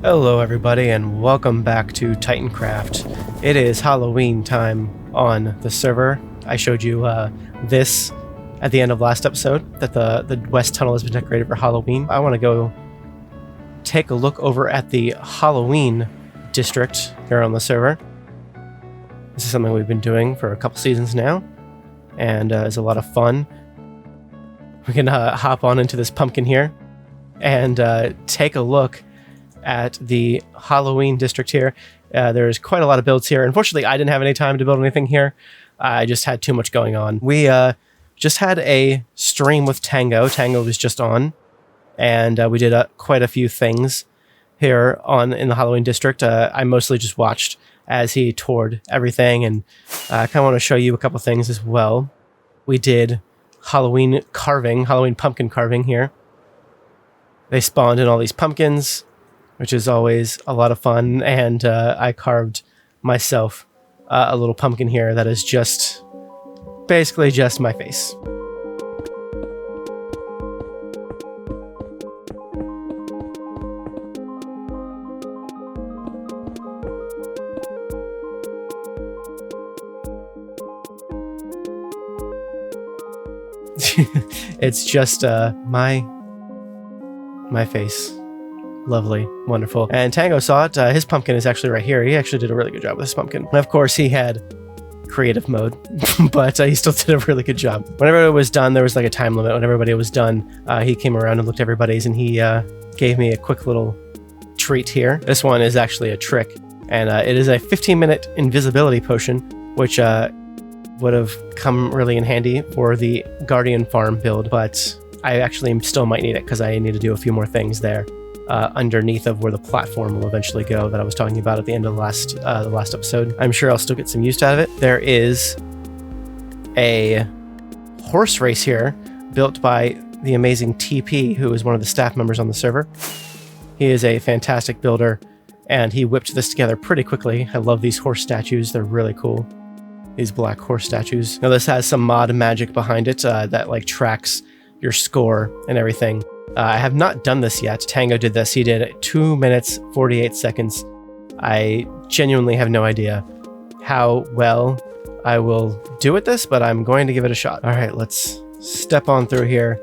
Hello everybody and welcome back to Titancraft. It is Halloween time on the server. I showed you this at the end of last episode, that the west tunnel has been decorated for Halloween. I want to go take a look over at the Halloween district here on the server. This is something we've been doing for a couple seasons now, and it's a lot of fun. We can hop on into this pumpkin here and take a look at the Halloween district here. There's quite a lot of builds here. Unfortunately, I didn't have any time to build anything here. I just had too much going on. We just had a stream with Tango. Tango was just on, and we did quite a few things here in the Halloween district. I mostly just watched as he toured everything, and I kind of want to show you a couple things as well. We did Halloween pumpkin carving here. They spawned in all these pumpkins, which is always a lot of fun, and I carved myself a little pumpkin here that is basically just my face. It's just my face. Lovely, wonderful. And Tango saw it. His pumpkin is actually right here. He actually did a really good job with his pumpkin. And of course, he had creative mode, but he still did a really good job. Whenever it was done, there was like a time limit. When everybody was done, he came around and looked at everybody's, and he gave me a quick little treat here. This one is actually a trick, and it is a 15-minute invisibility potion, which would have come really in handy for the Guardian Farm build, but I actually still might need it because I need to do a few more things there. Underneath of where the platform will eventually go that I was talking about at the end of the last episode. I'm sure I'll still get some use out of it. There is a horse race here built by the amazing TP, who is one of the staff members on the server. He is a fantastic builder, and he whipped this together pretty quickly. I love these horse statues. They're really cool. These black horse statues. Now this has some mod magic behind it that like tracks your score and everything. I have not done this yet. Tango did this. He did 2 minutes, 48 seconds. I genuinely have no idea how well I will do with this, but I'm going to give it a shot. All right, let's step on through here.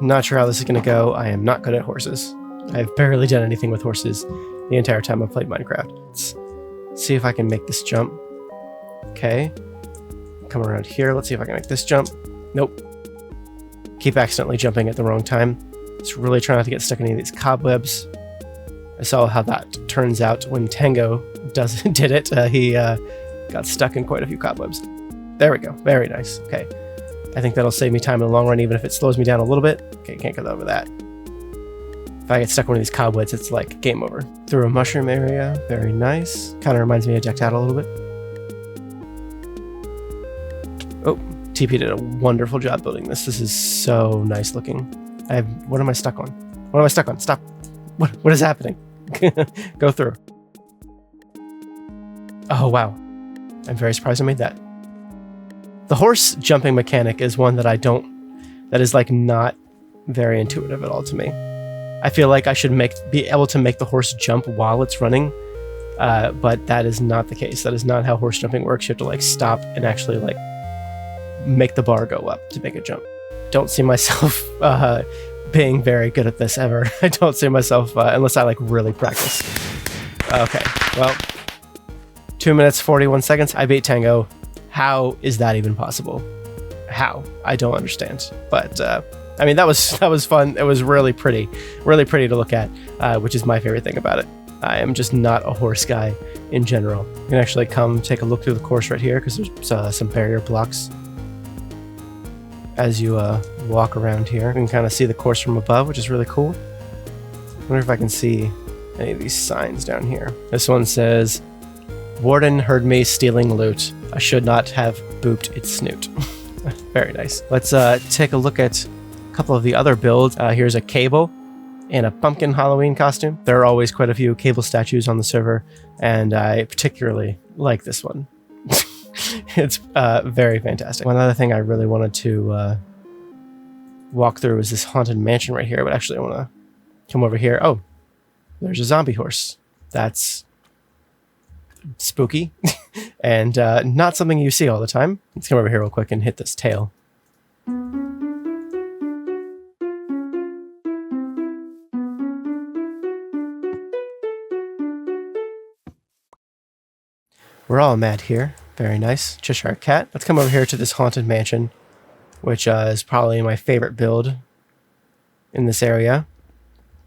Not sure how this is going to go. I am not good at horses. I've barely done anything with horses the entire time I've played Minecraft. Let's see if I can make this jump. Okay. Come around here. Let's see if I can make this jump. Nope. Keep accidentally jumping at the wrong time. Just really try not to get stuck in any of these cobwebs. I saw how that turns out when Tango did it. He got stuck in quite a few cobwebs. There we go. Very nice. Okay. I think that'll save me time in the long run, even if it slows me down a little bit. Okay, can't go over that. If I get stuck in one of these cobwebs, it's like game over. Through a mushroom area. Very nice. Kind of reminds me of Decked Out a little bit. Oh. TP did a wonderful job building this. This is so nice looking. What am I stuck on? What am I stuck on? Stop. What is happening? Go through. Oh, wow. I'm very surprised I made that. The horse jumping mechanic is one that that is like not very intuitive at all to me. I feel like I should be able to make the horse jump while it's running, but that is not the case. That is not how horse jumping works. You have to like stop and actually like make the bar go up to make a jump. Don't see myself being very good at this ever. I don't see myself unless I like really practice. Okay, well, 2 minutes 41 seconds. I beat Tango. How is that even possible? How? I don't understand. But I mean, that was fun. It was really pretty to look at, which is my favorite thing about it. I am just not a horse guy in general. You can actually come take a look through the course right here because there's some barrier blocks. As you walk around here, you can kind of see the course from above, which is really cool. I wonder if I can see any of these signs down here. This one says, "Warden heard me stealing loot. I should not have booped its snoot." Very nice. Let's take a look at a couple of the other builds. Here's a cable in a pumpkin Halloween costume. There are always quite a few cable statues on the server, and I particularly like this one. It's very fantastic. One other thing I really wanted to walk through is this haunted mansion right here, but actually I want to Come over here. Oh, there's a zombie horse. That's spooky and not something you see all the time. Let's come over here real quick and hit this tail. We're all mad here. Very nice. Cheshire Cat. Let's come over here to this haunted mansion, which is probably my favorite build in this area.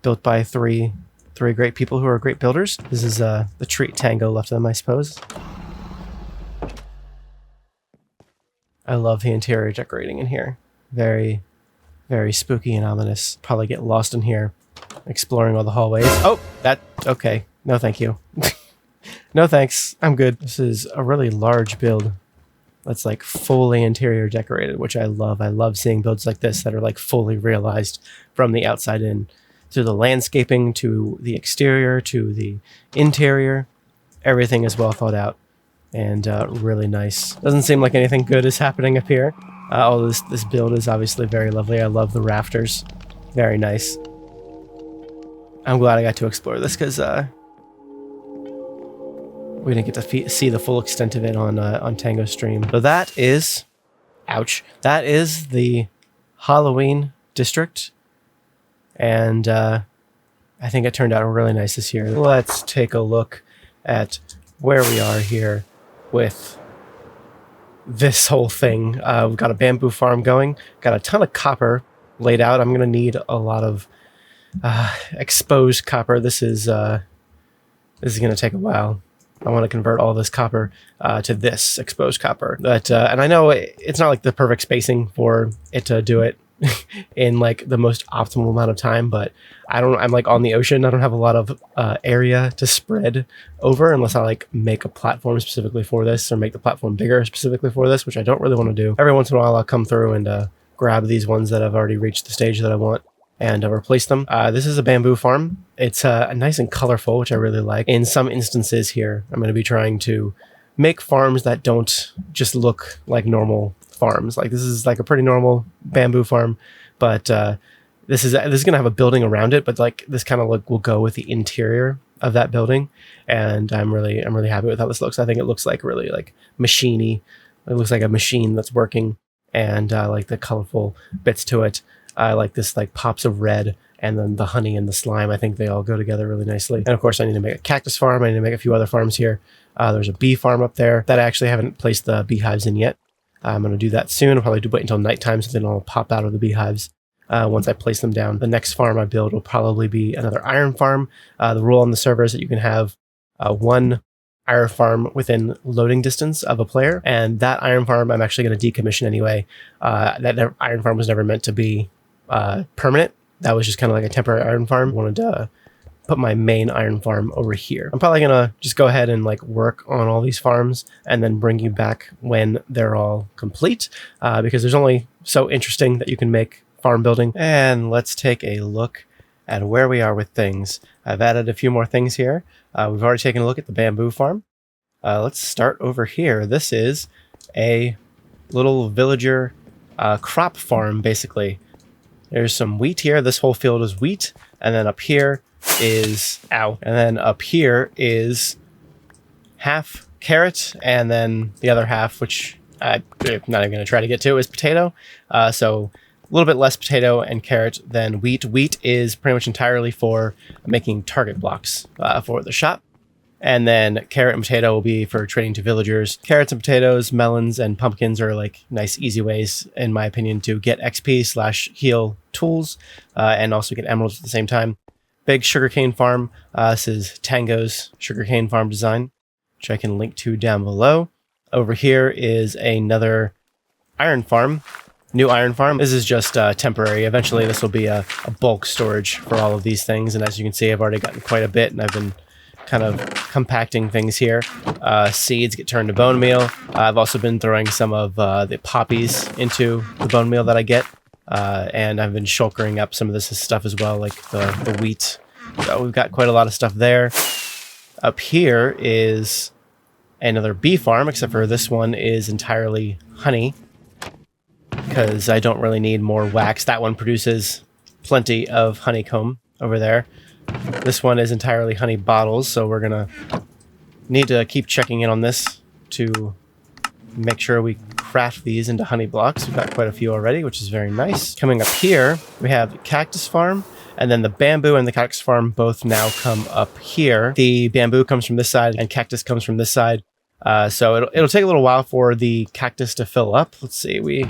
Built by three great people who are great builders. This is the treat Tango left them, I suppose. I love the interior decorating in here. Very, very spooky and ominous. Probably get lost in here, exploring all the hallways. Oh, okay. No, thank you. No, thanks. I'm good. This is a really large build that's like fully interior decorated, which I love. I love seeing builds like this that are like fully realized from the outside in. To the landscaping, to the exterior, to the interior. Everything is well thought out and really nice. Doesn't seem like anything good is happening up here. Although this build is obviously very lovely. I love the rafters. Very nice. I'm glad I got to explore this because we didn't get to see the full extent of it on Tango stream. So that is, ouch, that is the Halloween district. And I think it turned out really nice this year. Let's take a look at where we are here with this whole thing. We've got a bamboo farm going, got a ton of copper laid out. I'm going to need a lot of exposed copper. This is going to take a while. I want to convert all this copper to this exposed copper. But and I know it's not like the perfect spacing for it to do it in like the most optimal amount of time, but I'm like on the ocean. I don't have a lot of area to spread over unless I like make a platform specifically for this or make the platform bigger specifically for this, which I don't really want to do. Every once in a while I'll come through and grab these ones that have already reached the stage that I want and replace them. This is a bamboo farm. It's nice and colorful, which I really like. In some instances here, I'm going to be trying to make farms that don't just look like normal farms. Like this is like a pretty normal bamboo farm, but this is going to have a building around it, but like this kind of look will go with the interior of that building, and I'm really happy with how this looks. I think it looks like really like machiney. It looks like a machine that's working, and I like the colorful bits to it. I like this like pops of red, and then the honey and the slime. I think they all go together really nicely. And of course, I need to make a cactus farm. I need to make a few other farms here. There's a bee farm up there that I actually haven't placed the beehives in yet. I'm going to do that soon. I'll probably wait until nighttime so then I'll pop out of the beehives once I place them down. The next farm I build will probably be another iron farm. The rule on the server is that you can have one iron farm within loading distance of a player, and that iron farm I'm actually going to decommission anyway. That iron farm was never meant to be permanent. That was just kind of like a temporary iron farm. I wanted to put my main iron farm over here. I'm probably gonna just go ahead and like work on all these farms and then bring you back when they're all complete, because there's only so interesting that you can make farm building. And let's take a look at where we are with things. I've added a few more things here. We've already taken a look at the bamboo farm. Let's start over here. This is a little villager crop farm, basically. There's some wheat here. This whole field is wheat, and then up here is and then up here is half carrot, and then the other half, which I'm not even going to try to get to, is potato. So a little bit less potato and carrot than wheat. Wheat is pretty much entirely for making target blocks for the shop. And then carrot and potato will be for trading to villagers. Carrots and potatoes, melons and pumpkins are like nice, easy ways, in my opinion, to get XP/heal tools and also get emeralds at the same time. Big sugarcane farm. This is Tango's sugarcane farm design, which I can link to down below. Over here is another iron farm. New iron farm. This is just temporary. Eventually this will be a bulk storage for all of these things. And as you can see, I've already gotten quite a bit, and I've been kind of compacting things here. Seeds get turned to bone meal. I've also been throwing some of the poppies into the bone meal that I get. And I've been shulkering up some of this stuff as well, like the wheat. So we've got quite a lot of stuff there. Up here is another bee farm, except for this one is entirely honey, because I don't really need more wax. That one produces plenty of honeycomb. over there. This one is entirely honey bottles, so we're gonna need to keep checking in on this to make sure we craft these into honey blocks. We've got quite a few already, which is very nice. Coming up here, we have Cactus Farm, and then the bamboo and the cactus farm both now come up here. The bamboo comes from this side and cactus comes from this side. So it'll take a little while for the cactus to fill up. Let's see, we're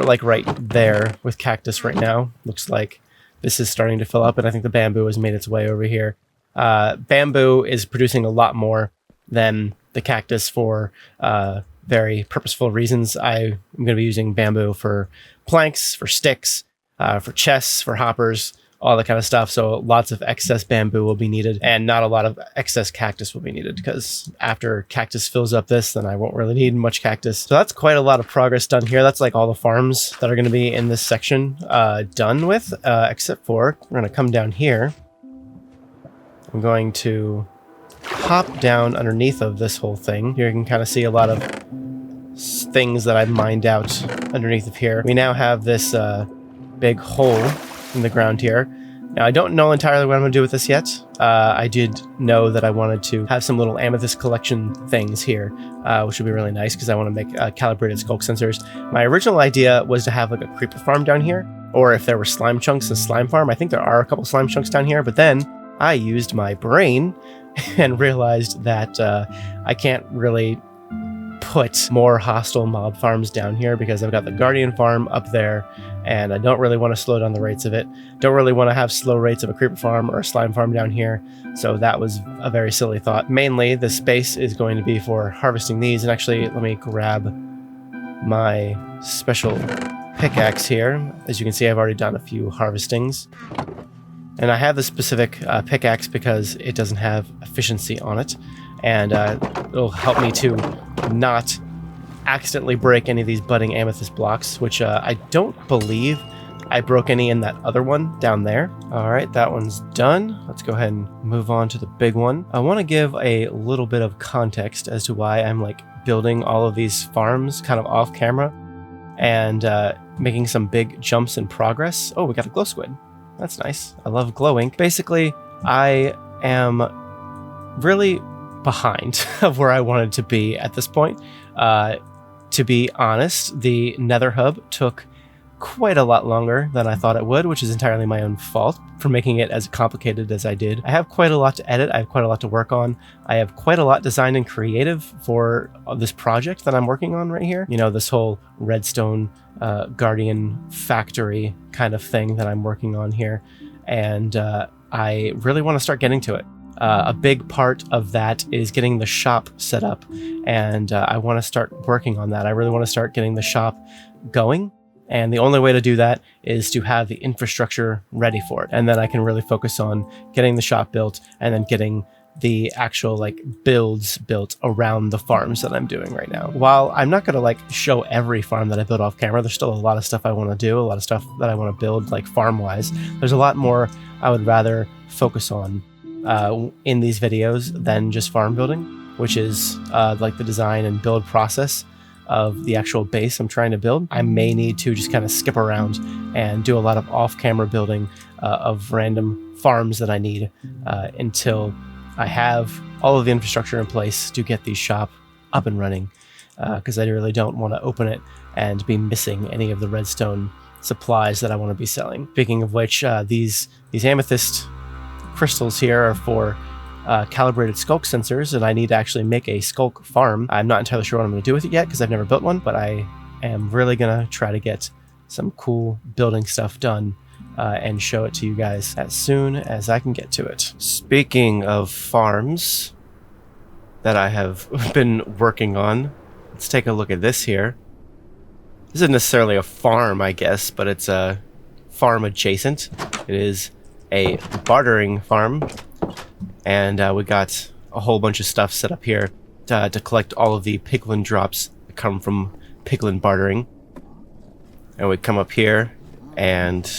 like right there with cactus right now. Looks like this is starting to fill up, and I think the bamboo has made its way over here. Bamboo is producing a lot more than the cactus for very purposeful reasons. I'm going to be using bamboo for planks, for sticks, for chests, for hoppers, all that kind of stuff. So lots of excess bamboo will be needed, and not a lot of excess cactus will be needed, because after cactus fills up this, then I won't really need much cactus. So that's quite a lot of progress done here. That's like all the farms that are going to be in this section done with, except for we're going to come down here. I'm going to hop down underneath of this whole thing. Here you can kind of see a lot of things that I've mined out underneath of here. We now have this big hole in the ground here. Now, I don't know entirely what I'm going to do with this yet. I did know that I wanted to have some little amethyst collection things here, which would be really nice because I want to make calibrated skulk sensors. My original idea was to have like a creeper farm down here, or if there were slime chunks, a slime farm. I think there are a couple slime chunks down here, but then I used my brain and realized that I can't really put more hostile mob farms down here because I've got the Guardian farm up there, and I don't really want to slow down the rates of it. Don't really want to have slow rates of a creeper farm or a slime farm down here. So that was a very silly thought. Mainly, the space is going to be for harvesting these. And actually, let me grab my special pickaxe here. As you can see, I've already done a few harvestings. And I have the specific pickaxe because it doesn't have efficiency on it. And it'll help me to not accidentally break any of these budding amethyst blocks, which I don't believe I broke any in that other one down there. All right, that one's done. Let's go ahead and move on to the big one. I want to give a little bit of context as to why I'm like building all of these farms kind of off camera and making some big jumps in progress. Oh, we got a glow squid. That's nice. I love glow ink. Basically, I am really behind of where I wanted to be at this point. To be honest, the Nether Hub took quite a lot longer than I thought it would, which is entirely my own fault for making it as complicated as I did. I have quite a lot to edit. I have quite a lot to work on. I have quite a lot designed and creative for this project that I'm working on right here. You know, this whole redstone Guardian factory kind of thing that I'm working on here. And I really want to start getting to it. A big part of that is getting the shop set up, and I want to start working on that. I really want to start getting the shop going, and the only way to do that is to have the infrastructure ready for it, and then I can really focus on getting the shop built and then getting the actual like builds built around the farms that I'm doing right now. While I'm not going to like show every farm that I build off camera, there's still a lot of stuff I want to do, a lot of stuff that I want to build like farm wise. There's a lot more I would rather focus on in these videos than just farm building, which is like the design and build process of the actual base I'm trying to build. I may need to just kind of skip around and do a lot of off-camera building of random farms that I need until I have all of the infrastructure in place to get the shop up and running, because I really don't want to open it and be missing any of the redstone supplies that I want to be selling. Speaking of which, these amethyst crystals here are for calibrated skulk sensors, and I need to actually make a skulk farm. I'm not entirely sure what I'm going to do with it yet because I've never built one, but I am really going to try to get some cool building stuff done and show it to you guys as soon as I can get to it. Speaking of farms that I have been working on, let's take a look at this here. This isn't necessarily a farm, I guess, but it's a farm adjacent. It is a bartering farm, and we got a whole bunch of stuff set up here to collect all of the piglin drops that come from Piglin Bartering. And we come up here and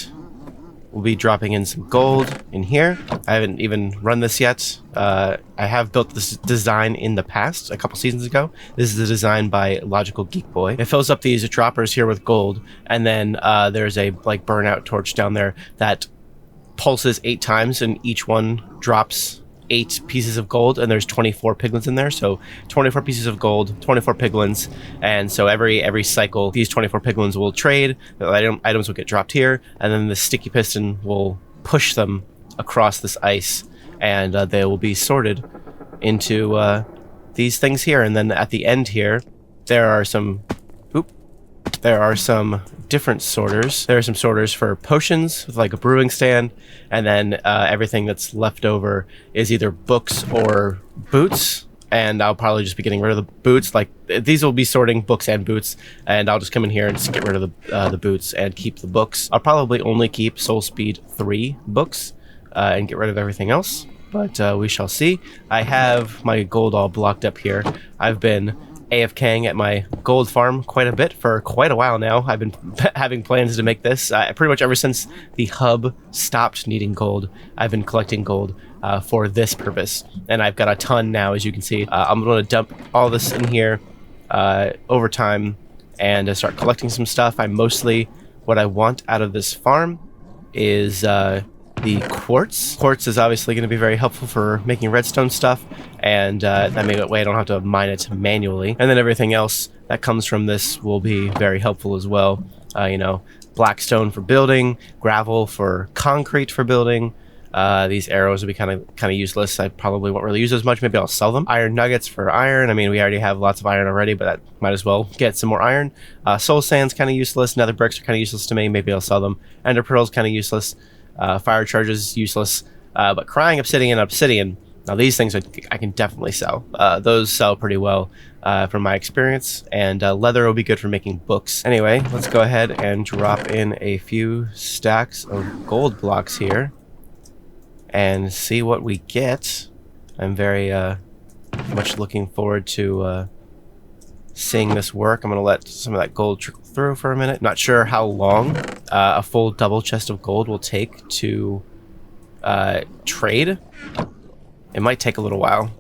we'll be dropping in some gold in here. I haven't even run this yet. I have built this design in the past, a couple seasons ago. This is a design by Logical Geek Boy. It fills up these droppers here with gold, and then there's a like burnout torch down there that pulses 8 times, and each one drops 8 pieces of gold, and there's 24 piglins in there, so 24 pieces of gold, 24 piglins, and so every cycle these 24 piglins will trade. The items will get dropped here, and then the sticky piston will push them across this ice, and they will be sorted into these things here. And then at the end here there are some different sorters. There are some sorters for potions with like a brewing stand, and then everything that's left over is either books or boots, and I'll probably just be getting rid of the boots. Like, these will be sorting books and boots, and I'll just come in here and just get rid of the boots and keep the books. I'll probably only keep Soul Speed 3 books and get rid of everything else, but we shall see. I have my gold all blocked up here. I've been AFKing at my gold farm quite a bit for quite a while now. I've been having plans to make this pretty much ever since the hub stopped needing gold. I've been collecting gold for this purpose, and I've got a ton now, as you can see. I'm going to dump all this in here over time and start collecting some stuff. What I want out of this farm is the quartz. Quartz is obviously going to be very helpful for making redstone stuff, and that way I don't have to mine it manually. And then everything else that comes from this will be very helpful as well. You know, black stone for building, gravel for concrete for building. These arrows will be kind of useless. I probably won't really use as much. Maybe I'll sell them. Iron nuggets for iron. I mean, we already have lots of iron already, but that might as well get some more iron. Soul sand's kind of useless. Nether bricks are kind of useless to me. Maybe I'll sell them. Ender pearl's kind of useless. Fire charges useless, but crying obsidian. Now these things I can definitely sell. Those sell pretty well from my experience, and leather will be good for making books. Anyway, let's go ahead and drop in a few stacks of gold blocks here and see what we get. I'm very much looking forward to seeing this work. I'm going to let some of that gold trickle through for a minute. Not sure how long a full double chest of gold will take to trade. It might take a little while,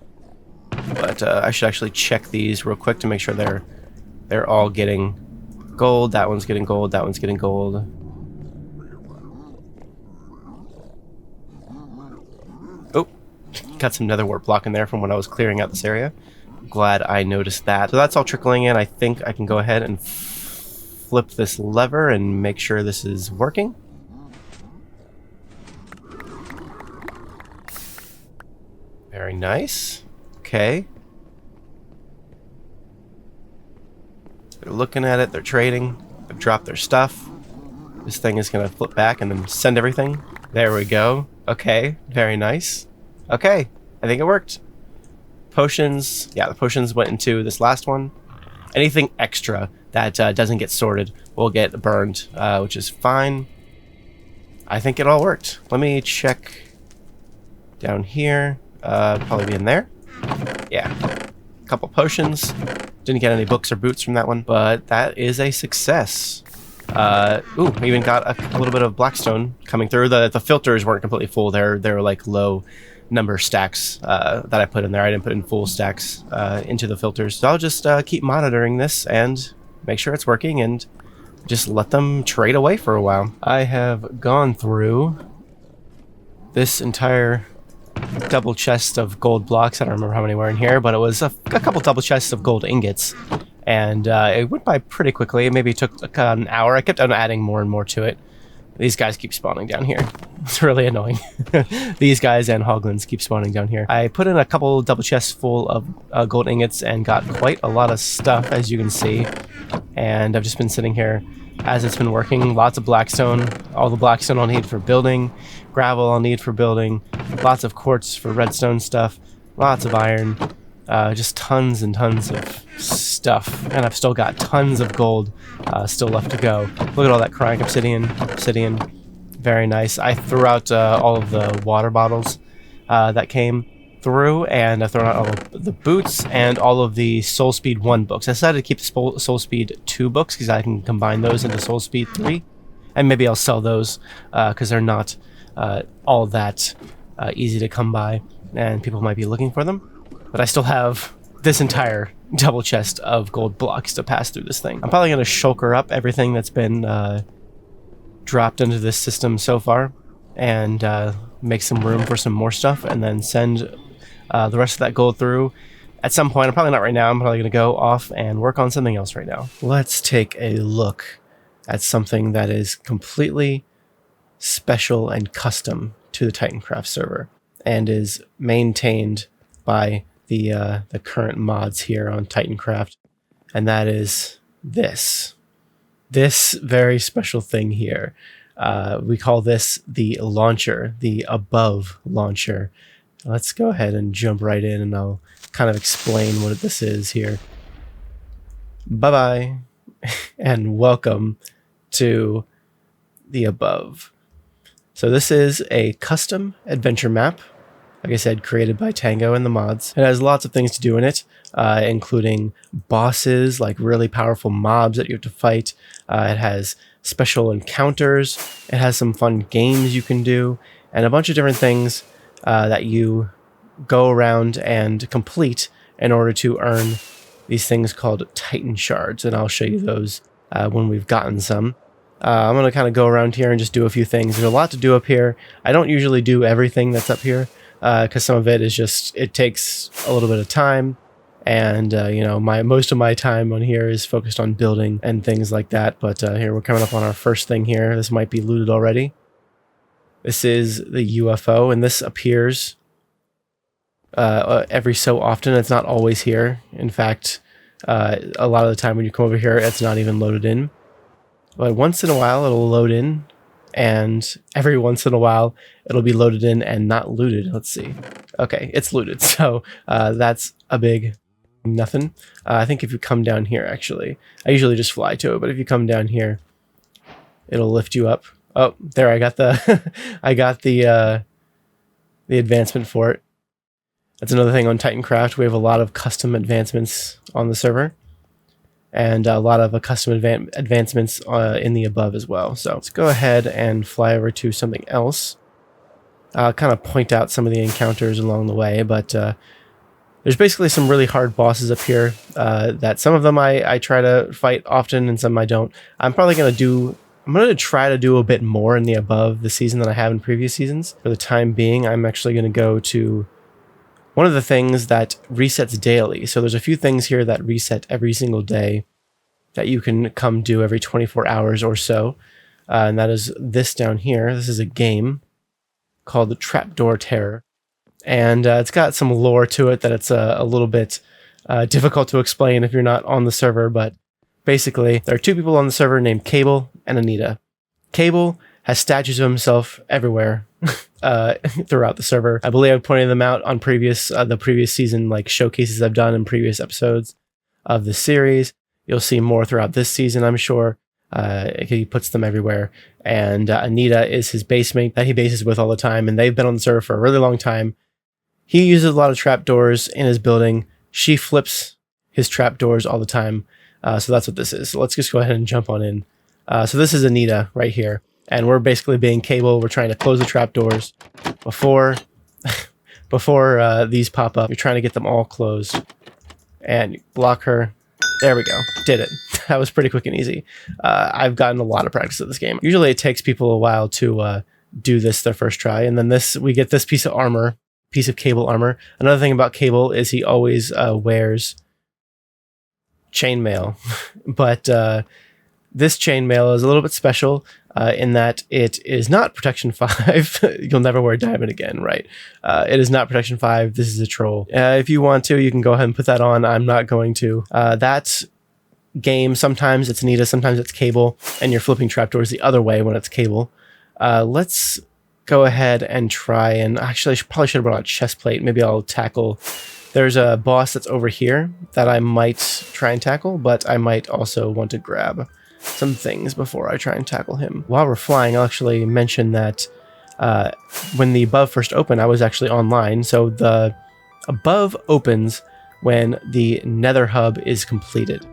but I should actually check these real quick to make sure they're all getting gold. That one's getting gold. That one's getting gold. Oh, got some nether wart block in there from when I was clearing out this area. Glad I noticed that. So that's all trickling in. I think I can go ahead and flip this lever and make sure this is working. Very nice. Okay. They're looking at it. They're trading. They've dropped their stuff. This thing is going to flip back and then send everything. There we go. Okay. Very nice. Okay. I think it worked. Potions. Yeah, the potions went into this last one. Anything extra that doesn't get sorted will get burned, which is fine. I think it all worked. Let me check down here. Probably be in there. Yeah. A couple potions. Didn't get any books or boots from that one, but that is a success. Ooh, we even got a little bit of blackstone coming through. The filters weren't completely full. They're like low number stacks that I put in there. I didn't put in full stacks into the filters. So I'll just keep monitoring this and make sure it's working and just let them trade away for a while. I have gone through this entire double chest of gold blocks. I don't remember how many were in here, but it was a couple double chests of gold ingots, and it went by pretty quickly. It maybe took an hour. I kept on adding more and more to it. These guys keep spawning down here. It's really annoying. These guys and hoglins keep spawning down here. I put in a couple double chests full of gold ingots and got quite a lot of stuff, as you can see. And I've just been sitting here as it's been working. Lots of blackstone. All the blackstone I'll need for building. Gravel I'll need for building. Lots of quartz for redstone stuff. Lots of iron. Just tons and tons of stuff. And I've still got tons of gold still left to go. Look at all that crying obsidian. Very nice. I threw out all of the water bottles that came through, and I've thrown out all of the boots and all of the Soul Speed 1 books. I decided to keep the Soul Speed 2 books because I can combine those into Soul Speed 3. And maybe I'll sell those because they're not all that easy to come by, and people might be looking for them. But I still have this entire double chest of gold blocks to pass through this thing. I'm probably going to shulker up everything that's been dropped into this system so far and make some room for some more stuff, and then send the rest of that gold through at some point. I'm probably not right now. I'm probably going to go off and work on something else right now. Let's take a look at something that is completely special and custom to the Titancraft server, and is maintained by the current mods here on Titancraft, and that is this very special thing here. We call this the launcher, the above launcher. Let's go ahead and jump right in, and I'll kind of explain what this is here. Bye-bye, and welcome to the above. So this is a custom adventure map, like I said, created by Tango and the mods. It has lots of things to do in it, including bosses, like really powerful mobs that you have to fight. It has special encounters. It has some fun games you can do, and a bunch of different things that you go around and complete in order to earn these things called Titan shards. And I'll show you those when we've gotten some. I'm going to kind of go around here and just do a few things. There's a lot to do up here. I don't usually do everything that's up here, because some of it is just, it takes a little bit of time. And, you know, most of my time on here is focused on building and things like that. But here we're coming up on our first thing here. This might be looted already. This is the UFO, and this appears every so often. It's not always here. In fact, a lot of the time when you come over here, it's not even loaded in. But once in a while, it'll load in, and every once in a while, it'll be loaded in and not looted. Let's see. Okay, it's looted, so that's a big nothing. I think if you come down here, actually, I usually just fly to it, but if you come down here, it'll lift you up. Oh, there, I got the I got the advancement for it. That's another thing on Titancraft. We have a lot of custom advancements on the server, and a lot of custom advancements in the above as well. So let's go ahead and fly over to something else. I'll kind of point out some of the encounters along the way, but there's basically some really hard bosses up here that some of them I try to fight often and some I don't. I'm going to try to do a bit more in the above this season than I have in previous seasons. For the time being, I'm actually going to go to one of the things that resets daily. So there's a few things here that reset every single day that you can come do every 24 hours or so. And that is this down here. This is a game called the Trapdoor Terror. And it's got some lore to it that it's a little bit difficult to explain if you're not on the server. But basically, there are two people on the server named Cable and Anita. Cable has statues of himself everywhere throughout the server. I believe I pointed them out on the previous season, like showcases I've done in previous episodes of the series. You'll see more throughout this season, I'm sure. He puts them everywhere. And Anita is his base mate that he bases with all the time, and they've been on the server for a really long time. He uses a lot of trapdoors in his building. She flips his trapdoors all the time. So that's what this is. So let's just go ahead and jump on in. So this is Anita right here. And we're basically being Cable. We're trying to close the trapdoors before these pop up. You're trying to get them all closed. And you block her. There we go. Did it. That was pretty quick and easy. I've gotten a lot of practice at this game. Usually it takes people a while to do this their first try. And then we get this piece of armor, piece of Cable armor. Another thing about Cable is he always wears chainmail. But this chainmail is a little bit special in that it is not Protection 5. You'll never wear diamond again, right? It is not Protection 5. This is a troll. If you want to, you can go ahead and put that on. I'm not going to. That game, sometimes it's Anita, sometimes it's Cable, and you're flipping trapdoors the other way when it's Cable. Let's go ahead and try, and actually I probably should have brought a chest plate. Maybe I'll tackle. There's a boss that's over here that I might try and tackle, but I might also want to grab some things before I try and tackle him. While we're flying, I'll actually mention that when the above first opened, I was actually online. So the above opens when the nether hub is completed.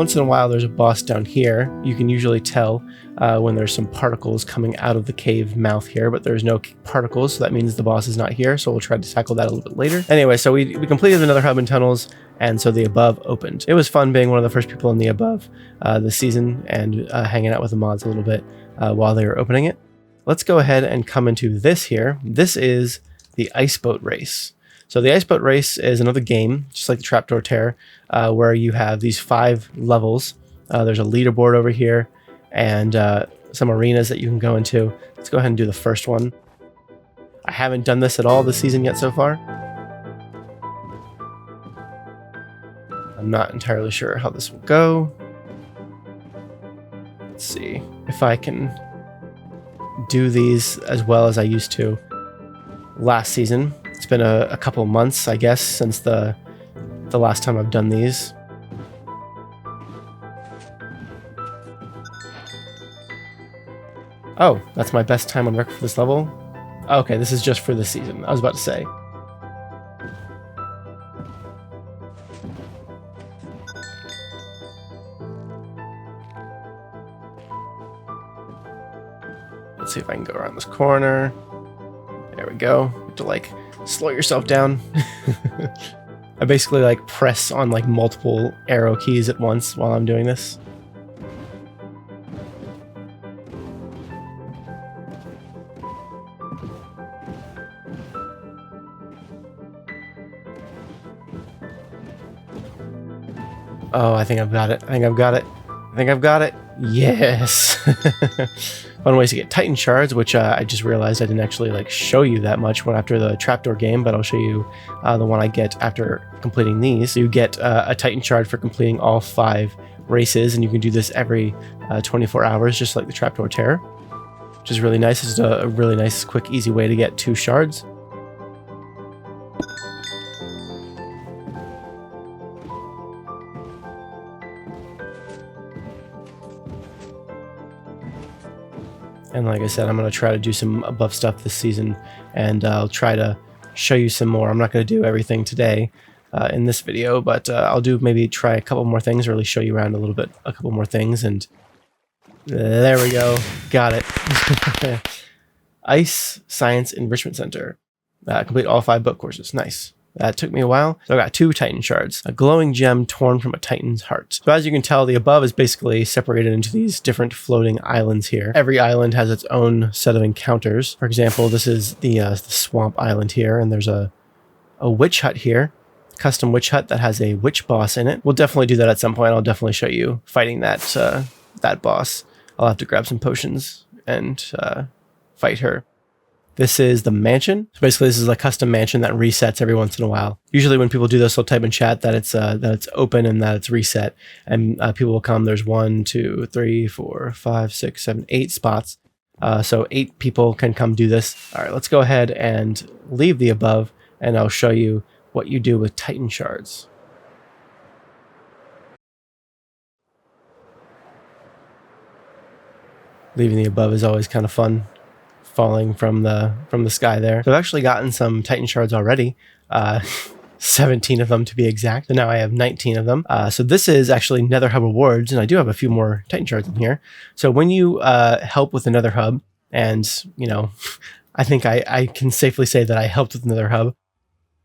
Once in a while there's a boss down here. You can usually tell when there's some particles coming out of the cave mouth here, but there's no particles, so that means the boss is not here, so we'll try to tackle that a little bit later. Anyway, so we completed the nether hub and tunnels, and so the above opened. It was fun being one of the first people in the above this season and hanging out with the mods a little bit while they were opening it. Let's go ahead and come into this here. This is the ice boat race. So the ice boat race is another game, just like the Trapdoor Terror, where you have these 5 levels. There's a leaderboard over here and some arenas that you can go into. Let's go ahead and do the first one. I haven't done this at all this season yet so far. I'm not entirely sure how this will go. Let's see if I can do these as well as I used to last season. It's been a couple months, I guess, since the last time I've done these. Oh, that's my best time on record for this level? Okay, this is just for this season. I was about to say. Let's see if I can go around this corner. There we go. You have to like slow yourself down. I basically like press on like multiple arrow keys at once while I'm doing this. Oh, I think I've got it. I think I've got it. I think I've got it. Yes. Fun ways to get Titan shards, which I just realized I didn't actually like show you that much one after the trapdoor game, but I'll show you the one I get after completing these. So you get a Titan shard for completing all 5 races, and you can do this every 24 hours, just like the Trapdoor Terror, which is really nice. It's a really nice, quick, easy way to get 2 shards. And like I said, I'm going to try to do some above stuff this season, and I'll try to show you some more. I'm not going to do everything today in this video, but I'll maybe try a couple more things, or at least show you around a little bit, a couple more things, and there we go. Got it. Ice Science Enrichment Center. Complete all 5 book courses. Nice. That took me a while. So I got 2 Titan shards, a glowing gem torn from a Titan's heart. So as you can tell, the above is basically separated into these different floating islands here. Every island has its own set of encounters. For example, this is the swamp island here, and there's a witch hut here, custom witch hut that has a witch boss in it. We'll definitely do that at some point. I'll definitely show you fighting that boss. I'll have to grab some potions and fight her. This is the mansion. So basically, this is a custom mansion that resets every once in a while. Usually when people do this, they'll type in chat that it's open and that it's reset. And people will come. There's 1, 2, 3, 4, 5, 6, 7, 8 spots. So 8 people can come do this. All right, let's go ahead and leave the above, and I'll show you what you do with Titan shards. Leaving the above is always kind of fun. Falling from the sky there. So I've actually gotten some Titan shards already, 17 of them to be exact. And now I have 19 of them. So this is actually Nether Hub rewards, and I do have a few more Titan shards in here. So when you help with the Nether Hub, and you know, I think I can safely say that I helped with the Nether Hub,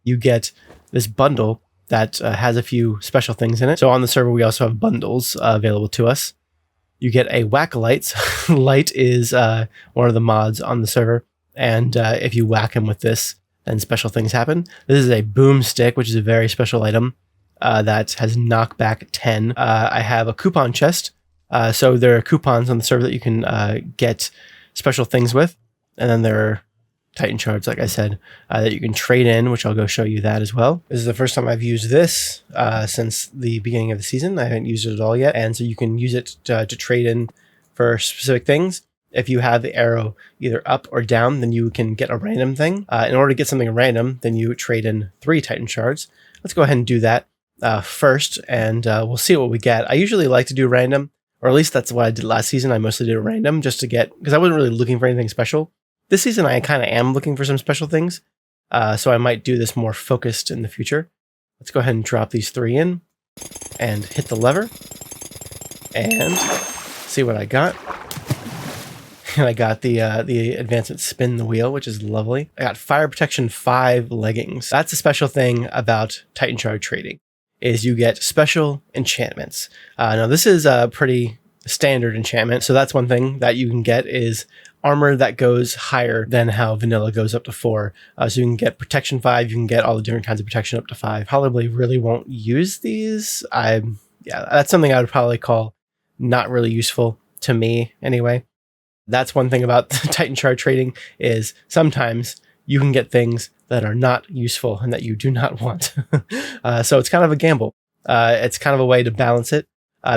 you get this bundle that has a few special things in it. So on the server, we also have bundles available to us. You get a Whack-A-Lights. Light is one of the mods on the server, and if you whack him with this, then special things happen. This is a boomstick, which is a very special item that has knockback 10. I have a coupon chest, so there are coupons on the server that you can get special things with, and then there are Titan shards, like I said, that you can trade in, which I'll go show you that as well. This is the first time I've used this since the beginning of the season. I haven't used it at all yet, and so you can use it to trade in for specific things. If you have the arrow either up or down, then you can get a random thing. In order to get something random, then you trade in 3 Titan shards. Let's go ahead and do that first, and we'll see what we get. I usually like to do random, or at least that's what I did last season. I mostly did random just to get, because I wasn't really looking for anything special. This season, I kind of am looking for some special things, so I might do this more focused in the future. Let's go ahead and drop these 3 in and hit the lever. And see what I got. And I got the advancement spin the wheel, which is lovely. I got fire protection 5 leggings. That's a special thing about Titan Shard trading, is you get special enchantments. Now this is a pretty standard enchantment, so that's one thing that you can get is armor that goes higher than how vanilla goes up to 4. So you can get protection 5, you can get all the different kinds of protection up to 5. Probably really won't use these. Yeah, that's something I would probably call not really useful to me anyway. That's one thing about Titan Shard trading is sometimes you can get things that are not useful and that you do not want. So it's kind of a gamble. It's kind of a way to balance it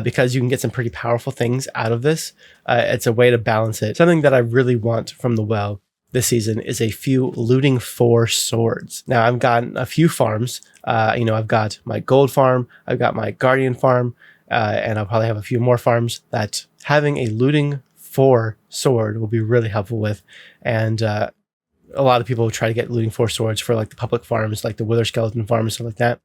because you can get some pretty powerful things out of this. It's a way to balance it. Something that I really want from the WoW this season is a few looting 4 swords. Now I've gotten a few farms. I've got my gold farm, I've got my guardian farm, and I'll probably have a few more farms that having a looting 4 sword will be really helpful with. And a lot of people try to get looting 4 swords for like the public farms, like the Wither Skeleton farm and stuff like that.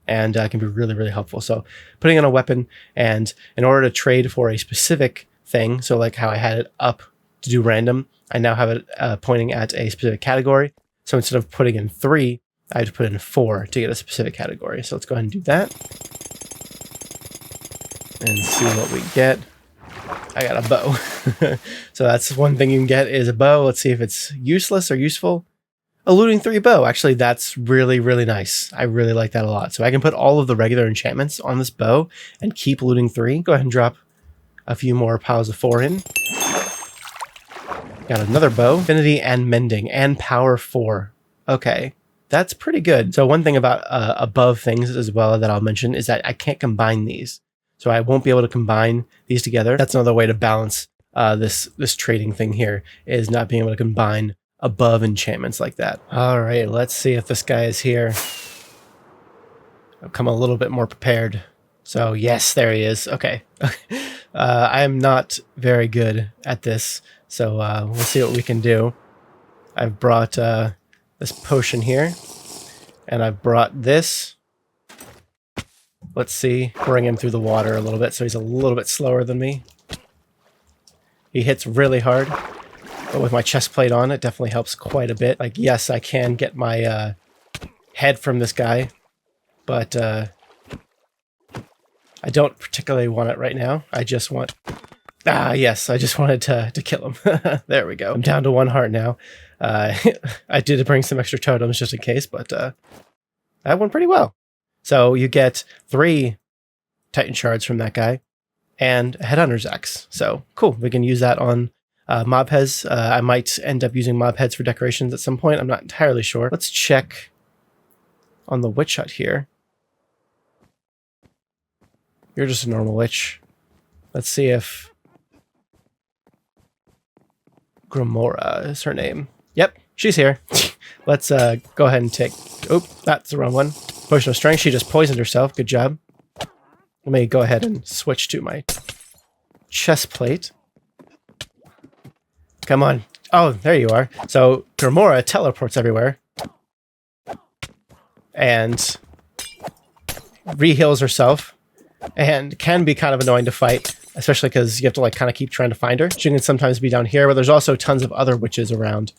And can be really, really helpful. So putting on a weapon, and in order to trade for a specific thing, so like how I had it up to do random, I now have it pointing at a specific category. So instead of putting in 3, I have to put in 4 to get a specific category. So let's go ahead and do that. And see what we get. I got a bow. So that's one thing you can get is a bow. Let's see if it's useless or useful. A looting 3 bow. Actually, that's really, really nice. I really like that a lot. So I can put all of the regular enchantments on this bow and keep looting 3. Go ahead and drop a few more piles of 4 in. Got another bow. Affinity and mending and power 4. Okay, that's pretty good. So one thing about above things as well that I'll mention is that I can't combine these. So I won't be able to combine these together. That's another way to balance this trading thing here, is not being able to combine above enchantments like that. All right, let's see if this guy is here. I've come a little bit more prepared. So yes, there he is. Okay. I am not very good at this, so we'll see what we can do. I've brought this potion here, and I've brought this. Let's see, bring him through the water a little bit so he's a little bit slower than me. He hits really hard, but with my chest plate on, it definitely helps quite a bit. Like, yes, I can get my head from this guy, but I don't particularly want it right now. I just want... yes, I just wanted to kill him. There we go. I'm down to 1 heart now. I did bring some extra totems just in case, but that went pretty well. So you get 3 Titan shards from that guy and a headhunter's axe. So cool. We can use that on mob heads. I might end up using mob heads for decorations at some point. I'm not entirely sure. Let's check on the witch hut here. You're just a normal witch. Let's see if Grimora is her name. Yep, she's here. Let's go ahead and take... Oh, that's the wrong one. Potion of Strength. She just poisoned herself. Good job. Let me go ahead and switch to my chest plate. Come on. Oh, there you are. So Grimora teleports everywhere and re-heals herself, and can be kind of annoying to fight, especially because you have to like kind of keep trying to find her. She can sometimes be down here, but there's also tons of other witches around,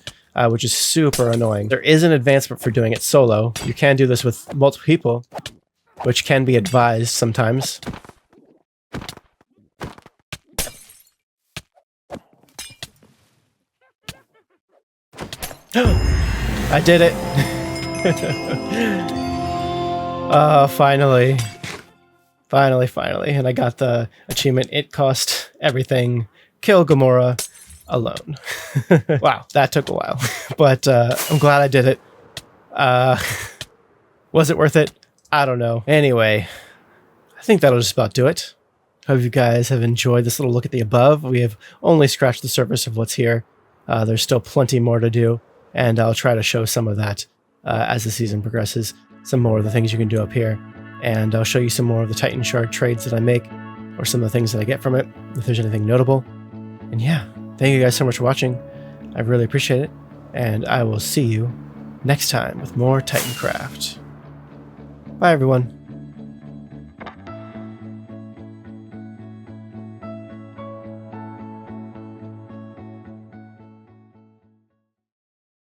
which is super annoying. There is an advancement for doing it solo. You can do this with multiple people, which can be advised sometimes. I did it! Finally. Finally. And I got the achievement. It cost everything. Kill Gamora alone. Wow, that took a while. But I'm glad I did it. Was it worth it? I don't know. Anyway, I think that'll just about do it. Hope you guys have enjoyed this little look at the above. We have only scratched the surface of what's here. There's still plenty more to do, and I'll try to show some of that as the season progresses. Some more of the things you can do up here. And I'll show you some more of the Titan Shard trades that I make, or some of the things that I get from it, if there's anything notable. And yeah, thank you guys so much for watching. I really appreciate it, and I will see you next time with more Titancraft. Bye, everyone.